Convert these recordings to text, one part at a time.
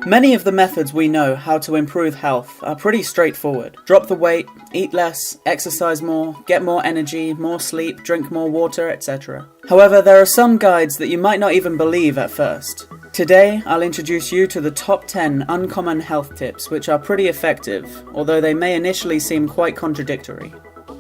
Many of the methods we know how to improve health are pretty straightforward. Drop the weight, eat less, exercise more, get more energy, more sleep, drink more water, etc. However, there are some guides that you might not even believe at first. Today, I'll introduce you to the top 10 uncommon health tips which are pretty effective, although they may initially seem quite contradictory.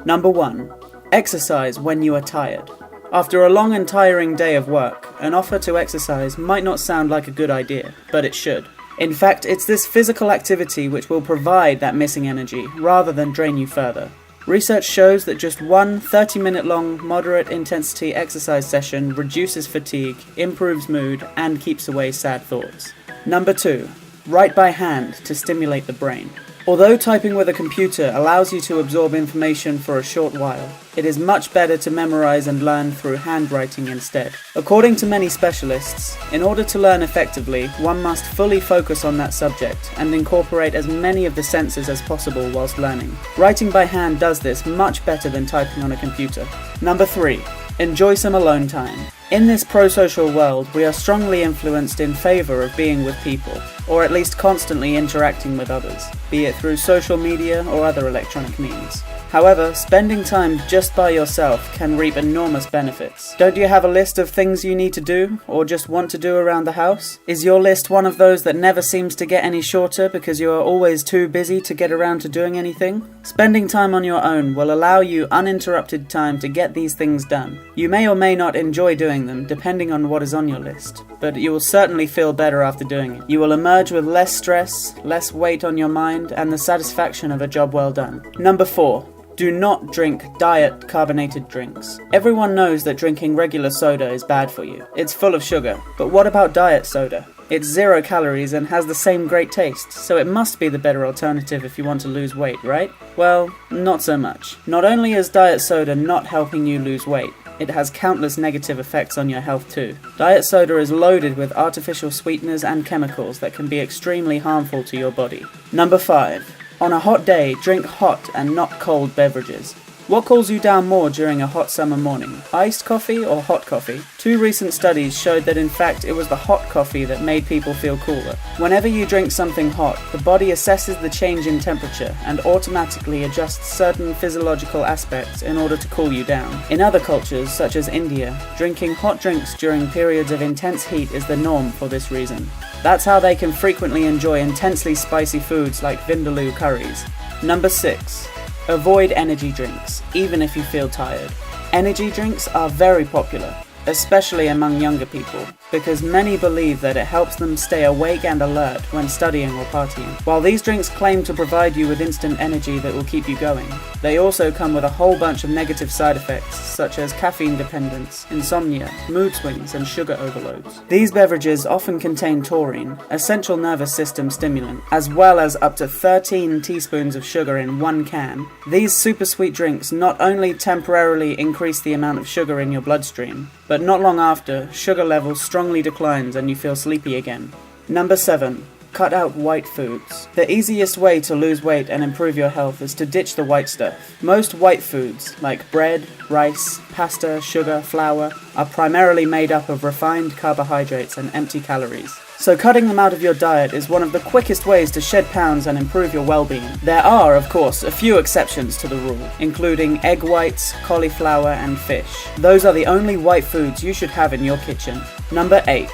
Number 1. Exercise when you are tired. After a long and tiring day of work, an offer to exercise might not sound like a good idea, but it should. In fact, it's this physical activity which will provide that missing energy, rather than drain you further. Research shows that just one 30-minute long, moderate intensity exercise session reduces fatigue, improves mood, and keeps away sad thoughts. Number 2. Write by hand to stimulate the brain. Although typing with a computer allows you to absorb information for a short while, it is much better to memorize and learn through handwriting instead. According to many specialists, in order to learn effectively, one must fully focus on that subject and incorporate as many of the senses as possible whilst learning. Writing by hand does this much better than typing on a computer. Number 3. Enjoy some alone time. In this pro-social world, we are strongly influenced in favour of being with people, or at least constantly interacting with others, be it through social media or other electronic means. However, spending time just by yourself can reap enormous benefits. Don't you have a list of things you need to do, or just want to do around the house? Is your list one of those that never seems to get any shorter because you are always too busy to get around to doing anything? Spending time on your own will allow you uninterrupted time to get these things done. You may or may not enjoy doing them, depending on what is on your list, but you will certainly feel better after doing it. You will emerge with less stress, less weight on your mind, and the satisfaction of a job well done. Number 4. Do not drink diet carbonated drinks. Everyone knows that drinking regular soda is bad for you. It's full of sugar. But what about diet soda? It's 0 calories and has the same great taste, so it must be the better alternative if you want to lose weight, right? Well, not so much. Not only is diet soda not helping you lose weight, it has countless negative effects on your health too. Diet soda is loaded with artificial sweeteners and chemicals that can be extremely harmful to your body. Number 5. On a hot day, drink hot and not cold beverages. What cools you down more during a hot summer morning? Iced coffee or hot coffee? 2 recent studies showed that in fact it was the hot coffee that made people feel cooler. Whenever you drink something hot, the body assesses the change in temperature and automatically adjusts certain physiological aspects in order to cool you down. In other cultures, such as India, drinking hot drinks during periods of intense heat is the norm for this reason. That's how they can frequently enjoy intensely spicy foods like vindaloo curries. Number 6. Avoid energy drinks, even if you feel tired. Energy drinks are very popular, especially among younger people, because many believe that it helps them stay awake and alert when studying or partying. While these drinks claim to provide you with instant energy that will keep you going, they also come with a whole bunch of negative side effects, such as caffeine dependence, insomnia, mood swings, and sugar overloads. These beverages often contain taurine, a central nervous system stimulant, as well as up to 13 teaspoons of sugar in one can. These super sweet drinks not only temporarily increase the amount of sugar in your bloodstream, but not long after, sugar levels strongly declines and you feel sleepy again. Number 7. Cut out white foods. The easiest way to lose weight and improve your health is to ditch the white stuff. Most white foods, like bread, rice, pasta, sugar, flour, are primarily made up of refined carbohydrates and empty calories. So cutting them out of your diet is one of the quickest ways to shed pounds and improve your well-being. There are, of course, a few exceptions to the rule, including egg whites, cauliflower, and fish. Those are the only white foods you should have in your kitchen. Number 8.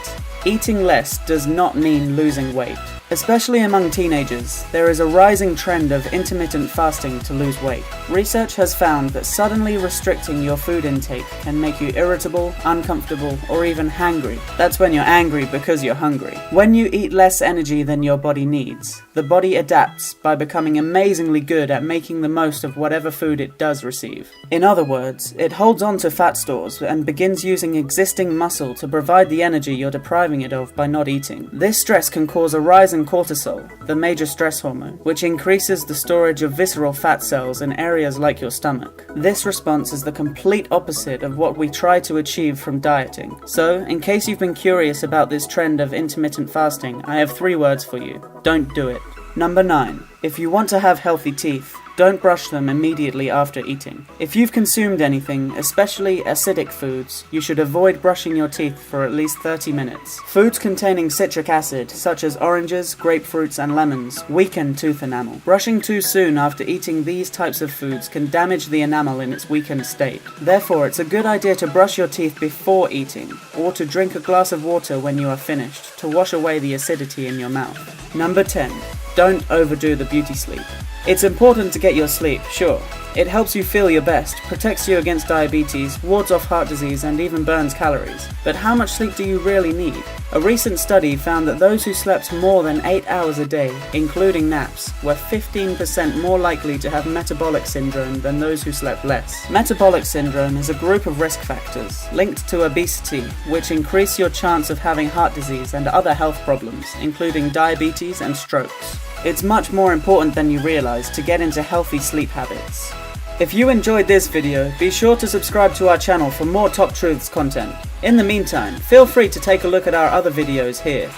Eating less does not mean losing weight. Especially among teenagers, there is a rising trend of intermittent fasting to lose weight. Research has found that suddenly restricting your food intake can make you irritable, uncomfortable, or even hangry. That's when you're angry because you're hungry. When you eat less energy than your body needs, the body adapts by becoming amazingly good at making the most of whatever food it does receive. In other words, it holds on to fat stores and begins using existing muscle to provide the energy you're depriving it of by not eating. This stress can cause a rise in cortisol, the major stress hormone, which increases the storage of visceral fat cells in areas like your stomach. This response is the complete opposite of what we try to achieve from dieting. So, in case you've been curious about this trend of intermittent fasting, I have 3 words for you. Don't do it. Number 9. If you want to have healthy teeth, don't brush them immediately after eating. If you've consumed anything, especially acidic foods, you should avoid brushing your teeth for at least 30 minutes. Foods containing citric acid, such as oranges, grapefruits, and lemons, weaken tooth enamel. Brushing too soon after eating these types of foods can damage the enamel in its weakened state. Therefore, it's a good idea to brush your teeth before eating, or to drink a glass of water when you are finished, to wash away the acidity in your mouth. Number 10. Don't overdo the beauty sleep. It's important to get your sleep, sure. It helps you feel your best, protects you against diabetes, wards off heart disease, and even burns calories. But how much sleep do you really need? A recent study found that those who slept more than 8 hours a day, including naps, were 15% more likely to have metabolic syndrome than those who slept less. Metabolic syndrome is a group of risk factors linked to obesity, which increase your chance of having heart disease and other health problems, including diabetes and strokes. It's much more important than you realize to get into healthy sleep habits. If you enjoyed this video, be sure to subscribe to our channel for more Top Truths content. In the meantime, feel free to take a look at our other videos here.